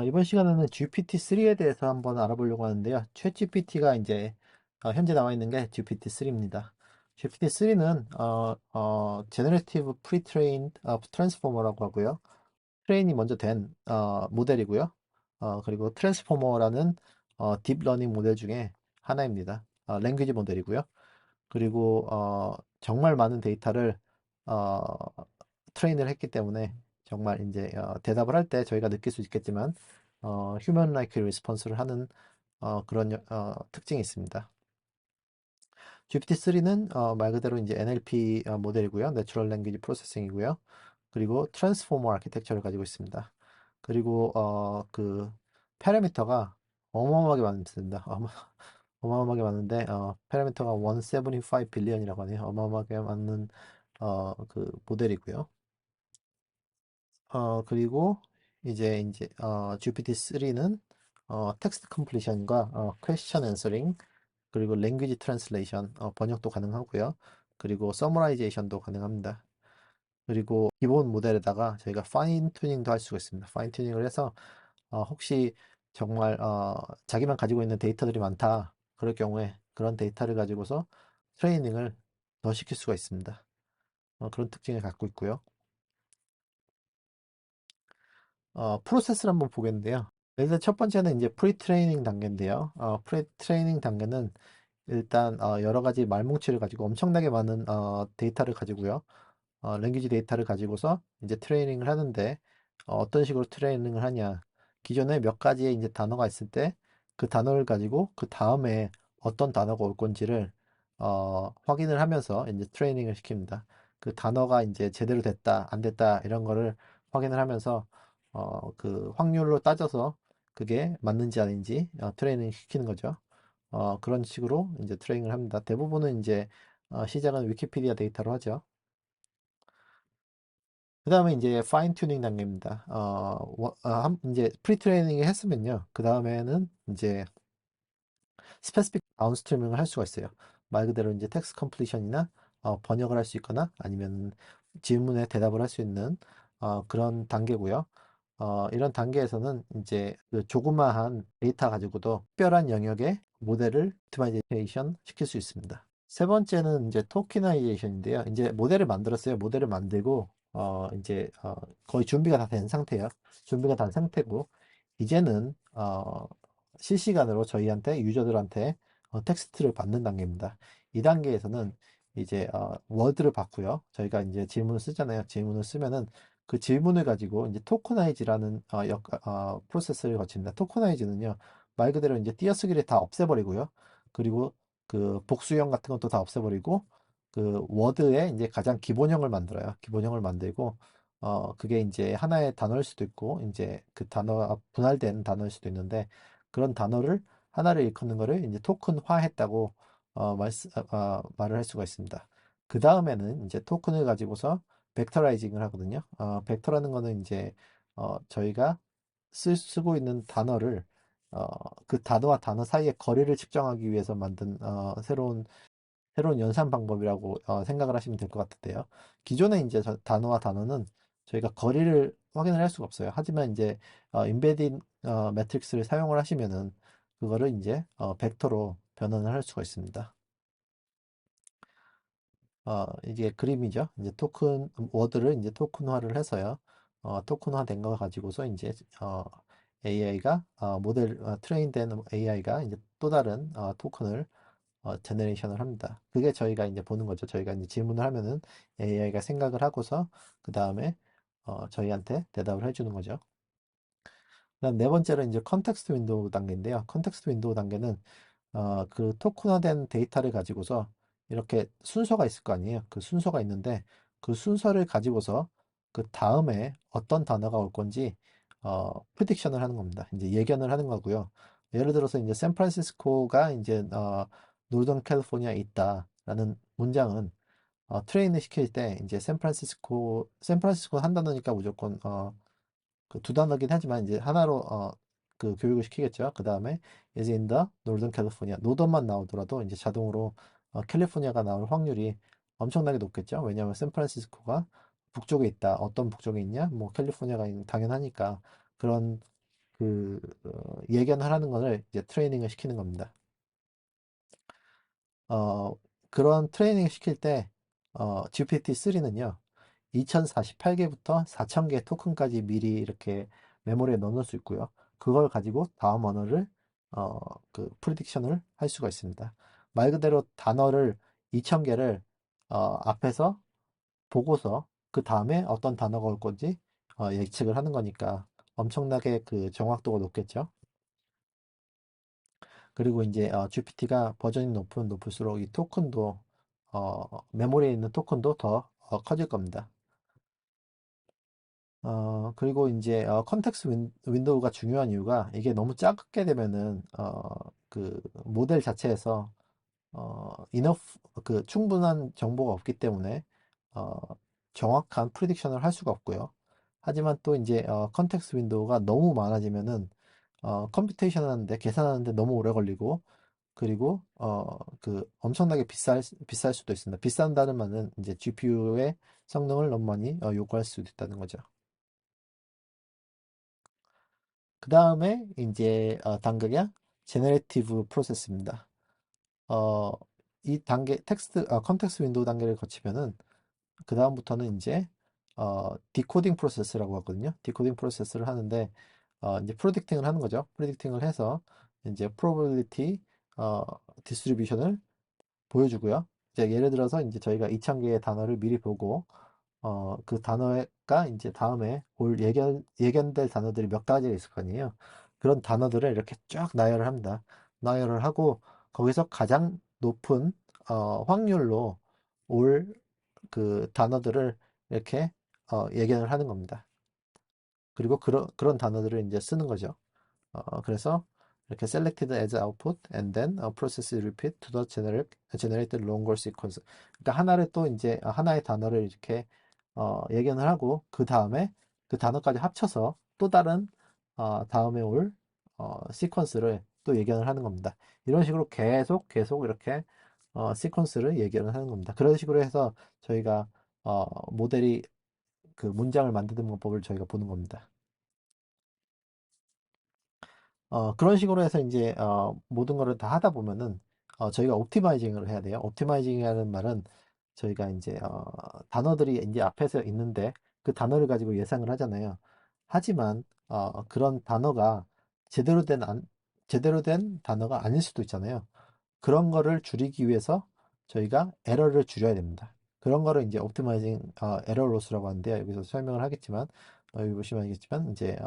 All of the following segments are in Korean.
이번 시간에는 GPT-3에 대해서 한번 알아보려고 하는데요. 챗 GPT가 이제 현재 나와 있는 게 GPT-3입니다. GPT-3는 Generative Pre-trained Transformer라고 하고요. 트레인이 먼저 된 모델이고요. 그리고 트랜스포머라는 딥러닝 모델 중에 하나입니다. 랭귀지 모델이고요. 그리고 정말 많은 데이터를 어, 트레인을 했기 때문에 정말 이제 대답을 할 때 저희가 느낄 수 있겠지만 human like response를 하는 그런 특징이 있습니다. GPT-3는 말 그대로 이제 NLP 모델이고요. Natural Language Processing이고요. 그리고 트랜스포머 아키텍처를 가지고 있습니다. 그리고 그 파라미터가 어마어마하게 많습니다. 어마어마하게 많은데 파라미터가 175 빌리언이라고 하네요. 어마어마하게 많은 그 모델이고요. 그리고 이제 GPT-3는 텍스트 컴플리션과 퀘스천 앤서링 그리고 랭귀지 트랜슬레이션 번역도 가능하고요. 그리고 서머라이제이션도 가능합니다. 그리고 기본 모델에다가 저희가 파인 튜닝도 할 수가 있습니다. 파인 튜닝을 해서 혹시 정말 자기만 가지고 있는 데이터들이 많다. 그럴 경우에 그런 데이터를 가지고서 트레이닝을 더 시킬 수가 있습니다. 그런 특징을 갖고 있고요. 프로세스를 한번 보겠는데요. 일단 첫 번째는 이제 프리 트레이닝 단계인데요. 프리 트레이닝 단계는 일단 여러 가지 말뭉치를 가지고 엄청나게 많은 데이터를 가지고요. 랭귀지 데이터를 가지고서 이제 트레이닝을 하는데 어떤 식으로 트레이닝을 하냐. 기존에 몇 가지의 이제 단어가 있을 때 그 단어를 가지고 그 다음에 어떤 단어가 올 건지를 확인을 하면서 이제 트레이닝을 시킵니다. 그 단어가 이제 제대로 됐다, 안 됐다 이런 거를 확인을 하면서 그 확률로 따져서 그게 맞는지 아닌지 트레이닝 시키는 거죠. 그런 식으로 이제 트레이닝을 합니다. 대부분은 이제 시작은 위키피디아 데이터로 하죠. 그 다음에 이제 파인 튜닝 단계입니다. 이제 프리 트레이닝을 했으면요. 그 다음에는 이제 스페시픽 다운스트리밍을 할 수가 있어요. 말 그대로 이제 텍스트 컴플리션이나 번역을 할 수 있거나 아니면 질문에 대답을 할 수 있는 그런 단계고요. 이런 단계에서는 이제 그 조그마한 데이터 가지고도 특별한 영역의 모델을 오토마이제이션 시킬 수 있습니다. 세 번째는 이제 토키나이제이션인데요. 이제 모델을 만들었어요. 모델을 만들고 이제 거의 준비가 다 된 상태예요. 준비가 된 상태고 이제는 실시간으로 저희한테 유저들한테 텍스트를 받는 단계입니다. 이 단계에서는 이제 워드를 받고요. 저희가 이제 질문을 쓰잖아요. 질문을 쓰면은 그 질문을 가지고 이제 토커나이즈라는 프로세스를 거칩니다. 토커나이즈는요 말 그대로 이제 띄어쓰기를 다 없애버리고요. 그리고 그 복수형 같은 것도 다 없애버리고 그 워드의 이제 가장 기본형을 만들어요. 기본형을 만들고 그게 이제 하나의 단어일 수도 있고 이제 그 단어가 분할된 단어일 수도 있는데 그런 단어를 하나를 일컫는 거를 이제 토큰화했다고 말을 할 수가 있습니다. 그 다음에는 이제 토큰을 가지고서 벡터라이징을 하거든요. 벡터라는 거는 이제 저희가 쓰고 있는 단어를 어, 그 단어와 단어 사이의 거리를 측정하기 위해서 만든 새로운 연산 방법이라고 생각을 하시면 될 것 같은데요. 기존에 이제 단어와 단어는 저희가 거리를 확인을 할 수가 없어요. 하지만 이제 인베딩 매트릭스를 사용을 하시면은 그거를 이제 벡터로 변환을 할 수가 있습니다. 이게 그림이죠. 이제 워드를 이제 토큰화를 해서요. 토큰화 된 거 가지고서 이제 AI가 트레인된 AI가 이제 또 다른 토큰을 제너레이션을 합니다. 그게 저희가 이제 보는 거죠. 저희가 이제 질문을 하면은 AI가 생각을 하고서 그 다음에 저희한테 대답을 해주는 거죠. 그다음 네 번째로 이제 컨텍스트 윈도우 단계인데요. 컨텍스트 윈도우 단계는 그 토큰화된 데이터를 가지고서 이렇게 순서가 있을 거 아니에요. 그 순서가 있는데 그 순서를 가지고서 그 다음에 어떤 단어가 올 건지 프리딕션을 하는 겁니다. 이제 예견을 하는 거고요. 예를 들어서 이제 샌프란시스코가 이제 노던 캘리포니아에 있다라는 문장은 트레인을 시킬 때 이제 샌프란시스코 한 단어니까 무조건 그 두 단어긴 하지만 이제 하나로 그 교육을 시키겠죠. 그 다음에 is in the Northern California. 노던만 나오더라도 이제 자동으로 캘리포니아가 나올 확률이 엄청나게 높겠죠. 왜냐하면 샌프란시스코가 북쪽에 있다. 어떤 북쪽에 있냐? 뭐 캘리포니아가 당연하니까 그런 예견을 하는 것을 이제 트레이닝을 시키는 겁니다. 어, 그런 트레이닝 시킬 때 GPT-3는요. 2048개부터 4000개 토큰까지 미리 이렇게 메모리에 넣어놓을 수 있고요. 그걸 가지고 다음 언어를 프리딕션을 할 수가 있습니다. 말 그대로 단어를 2000개를 앞에서 보고서 그 다음에 어떤 단어가 올 건지 예측을 하는 거니까 엄청나게 그 정확도가 높겠죠. 그리고 이제 GPT가 버전이 높을수록 이 토큰도 메모리에 있는 토큰도 더 커질 겁니다. 그리고 이제 컨텍스트 윈도우가 중요한 이유가 이게 너무 작게 되면은 그 모델 자체에서 이너프 그 충분한 정보가 없기 때문에 어, 정확한 프리딕션을 할 수가 없고요. 하지만 또 이제 컨텍스트 윈도우가 너무 많아지면은 컴퓨테이션 하는데 계산하는데 너무 오래 걸리고 그리고 엄청나게 비쌀 수도 있습니다. 비싼다는 말은 이제 GPU의 성능을 너무 많이 요구할 수도 있다는 거죠. 그 다음에 이제 단계가 제너레이티브 프로세스입니다. 어, 이 단계 컨텍스트 윈도우 단계를 거치면은 그 다음부터는 이제 디코딩 프로세스라고 하거든요. 디코딩 프로세스를 하는데 이제 프로딕팅을 하는 거죠. 프로딕팅을 해서 이제 probability 디스트리뷰션을 보여주고요. 이제 예를 들어서 이제 저희가 2000개의 단어를 미리 보고 그 단어가 이제 다음에 올 예견될 단어들이 몇 가지가 있을 거 아니에요. 그런 단어들을 이렇게 쫙 나열을 합니다. 나열을 하고 거기서 가장 높은 확률로 올 그 단어들을 이렇게 예견을 하는 겁니다. 그리고 그런 단어들을 이제 쓰는 거죠. 그래서 이렇게 selected as output and then process repeat to the generated longer sequence. 그러니까 하나를 또 이제 하나의 단어를 이렇게 예견을 하고 그 다음에 그 단어까지 합쳐서 또 다른 다음에 올 시퀀스를 또 예견을 하는 겁니다. 이런 식으로 계속 이렇게 시퀀스를 예견을 하는 겁니다. 그런 식으로 해서 저희가 모델이 그 문장을 만드는 방법을 저희가 보는 겁니다. 그런 식으로 해서 이제 모든 거를 다 하다 보면은 저희가 옵티마이징을 해야 돼요. 옵티마이징이라는 말은 저희가 이제 단어들이 이제 앞에서 있는데 그 단어를 가지고 예상을 하잖아요. 하지만 그런 단어가 제대로 된 제대로 된 단어가 아닐 수도 있잖아요. 그런 거를 줄이기 위해서 저희가 에러를 줄여야 됩니다. 그런 거를 이제 옵티마이징 에러 로스라고 하는데요. 여기서 설명을 하겠지만 여기 보시면 알겠지만 이제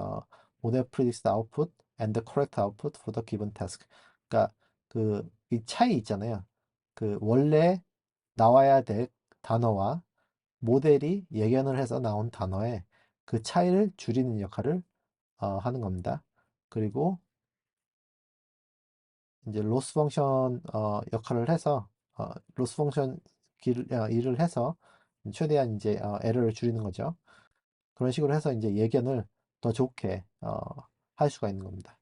model predicts the output and the correct output for the given task. 그러니까 그 이 차이 있잖아요. 그 원래 나와야 될 단어와 모델이 예견을 해서 나온 단어의 그 차이를 줄이는 역할을 하는 겁니다. 그리고 이제 로스 펑션 역할을 해서 로스 펑션 일을 해서 최대한 이제 에러를 줄이는 거죠. 그런 식으로 해서 이제 예견을 더 좋게 할 수가 있는 겁니다.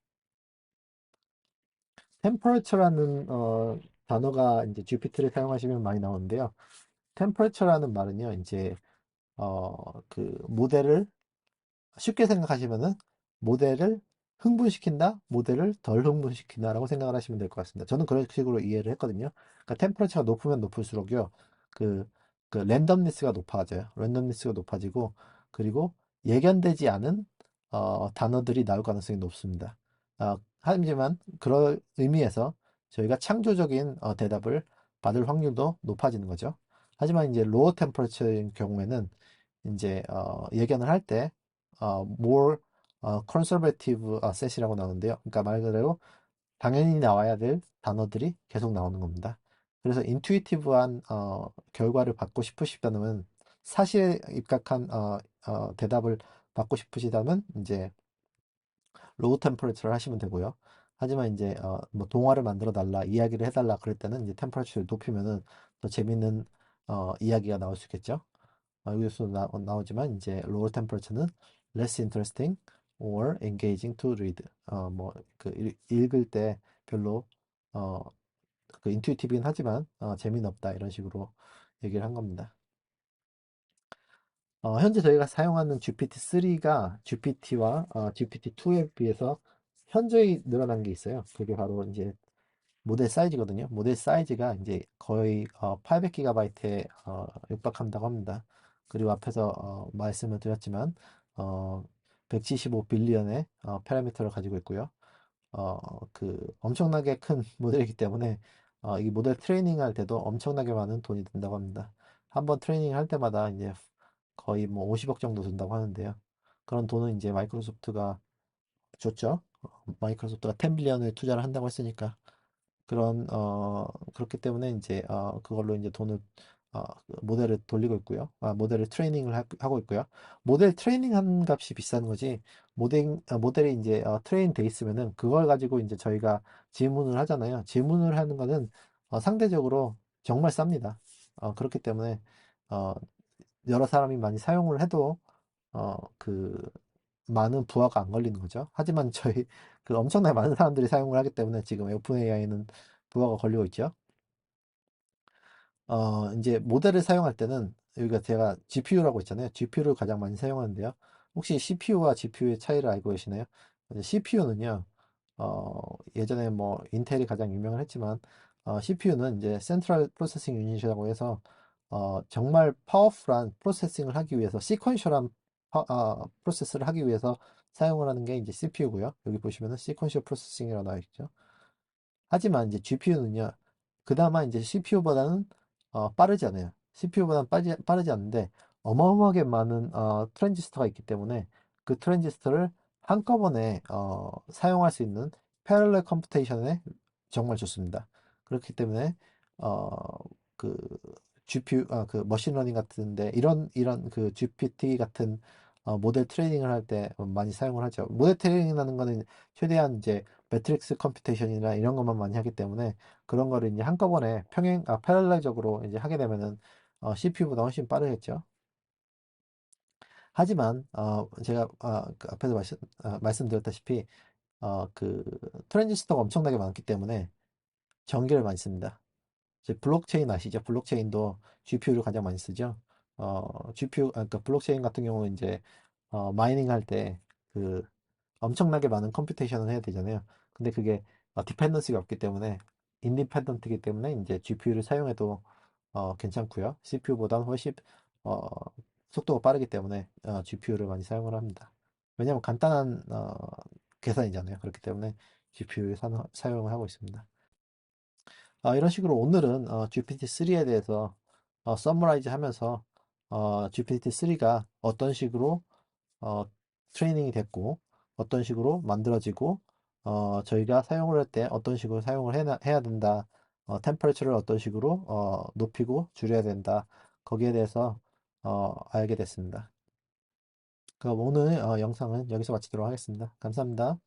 temperature라는 단어가 이제 GPT를 사용하시면 많이 나오는데요. temperature라는 말은요, 이제 그 모델을 쉽게 생각하시면은 모델을 흥분시킨다, 모델을 덜 흥분시킨다라고 생각을 하시면 될 것 같습니다. 저는 그런 식으로 이해를 했거든요. 그러니까 템퍼러처가 높으면 높을수록요, 그, 그 랜덤니스가 높아져요. 랜덤니스가 높아지고, 그리고 예견되지 않은 단어들이 나올 가능성이 높습니다. 하지만 그런 의미에서 저희가 창조적인 대답을 받을 확률도 높아지는 거죠. 하지만 이제 로어 템퍼러처인 경우에는 이제 예견을 할 때 more conservative set이라고 나오는데요. 그러니까 말 그대로 당연히 나와야 될 단어들이 계속 나오는 겁니다. 그래서 인투이티브한 결과를 받고 싶으시다면 사실에 입각한 대답을 받고 싶으시다면 이제 로우 템퍼레처를 하시면 되고요. 하지만 이제 뭐 동화를 만들어 달라, 이야기를 해달라 그럴 때는 이제 템퍼레처를 높이면은 더 재밌는 이야기가 나올 수 있겠죠. 여기서 나오지만 이제 lower temperature는 less interesting or engaging to read. 뭐그 읽을 때 별로 어, 그 인투이티브긴 하지만 재미는 없다 이런 식으로 얘기를 한 겁니다. 현재 저희가 사용하는 GPT-3가 GPT와 GPT-2에 비해서 현저히 늘어난 게 있어요. 그게 바로 이제 모델 사이즈거든요. 모델 사이즈가 이제 거의 800GB에 육박한다고 합니다. 그리고 앞에서 말씀을 드렸지만 어, 175 빌리언의 파라미터를 가지고 있고요. 엄청나게 큰 모델이기 때문에 이 모델 트레이닝 할 때도 엄청나게 많은 돈이 든다고 합니다. 한번 트레이닝 할 때마다 이제 거의 뭐 50억 정도 든다고 하는데요. 그런 돈은 이제 마이크로소프트가 줬죠. 마이크로소프트가 10 빌리언을 투자를 한다고 했으니까 그렇기 때문에 이제 그걸로 이제 돈을 그 모델을 돌리고 있고요. 모델을 트레이닝을 하고 있고요. 모델 트레이닝 한 값이 비싼 거지. 모델이 이제 트레인 돼 있으면은 그걸 가지고 이제 저희가 질문을 하잖아요. 질문을 하는 거는 상대적으로 정말 쌉니다. 그렇기 때문에 어, 여러 사람이 많이 사용을 해도 그 많은 부하가 안 걸리는 거죠. 하지만 저희 그 엄청나게 많은 사람들이 사용을 하기 때문에 지금 오픈 AI는 부하가 걸리고 있죠. 이제 모델을 사용할 때는 여기가 제가 GPU라고 있잖아요. GPU를 가장 많이 사용하는데요. 혹시 CPU와 GPU의 차이를 알고 계시나요? CPU는요, 예전에 뭐 인텔이 가장 유명을 했지만, CPU는 이제 센트럴 프로세싱 유닛이라고 해서 정말 파워풀한 프로세싱을 하기 위해서 시퀀셜한 프로세스를 하기 위해서 사용을 하는 게 이제 CPU고요. 여기 보시면은 시퀀셜 프로세싱이라고 나와 있죠. 하지만 이제 GPU는요, 그나마 이제 CPU보다는 빠르지 않아요. CPU보다는 빠르지 않는데 어마어마하게 많은 트랜지스터가 있기 때문에 그 트랜지스터를 한꺼번에 사용할 수 있는 패럴렐 컴퓨테이션에 정말 좋습니다. 그렇기 때문에 어, 그 GPU 그 머신러닝 같은데 이런 그 GPT 같은 모델 트레이닝을 할 때 많이 사용을 하죠. 모델 트레이닝이라는 거는 최대한 이제 매트릭스 컴퓨테이션이나 이런 것만 많이 하기 때문에 그런 거를 이제 한꺼번에 패럴렐적으로 이제 하게 되면은 CPU보다 훨씬 빠르겠죠. 하지만 제가 그 앞에서 말씀드렸다시피 그 트랜지스터가 엄청나게 많기 때문에 전기를 많이 씁니다. 이제 블록체인 아시죠? 블록체인도 GPU를 가장 많이 쓰죠. 그러니까 블록체인 같은 경우는 이제 마이닝 할 때 그 엄청나게 많은 컴퓨테이션을 해야 되잖아요. 근데 그게 디펜던시가 없기 때문에 인디펜던트이기 때문에 이제 GPU를 사용해도 괜찮고요. CPU보다는 훨씬 어, 속도가 빠르기 때문에 GPU를 많이 사용을 합니다. 왜냐하면 간단한 계산이잖아요. 그렇기 때문에 GPU 사용을 하고 있습니다. 이런 식으로 오늘은 GPT-3에 대해서 서머라이즈 하면서 GPT-3가 어떤 식으로 어, 트레이닝이 됐고 어떤 식으로 만들어지고 저희가 사용을 할 때 어떤 식으로 사용을 해야 된다. 템퍼레처를 어떤 식으로 높이고 줄여야 된다. 거기에 대해서 알게 됐습니다. 그럼 오늘 영상은 여기서 마치도록 하겠습니다. 감사합니다.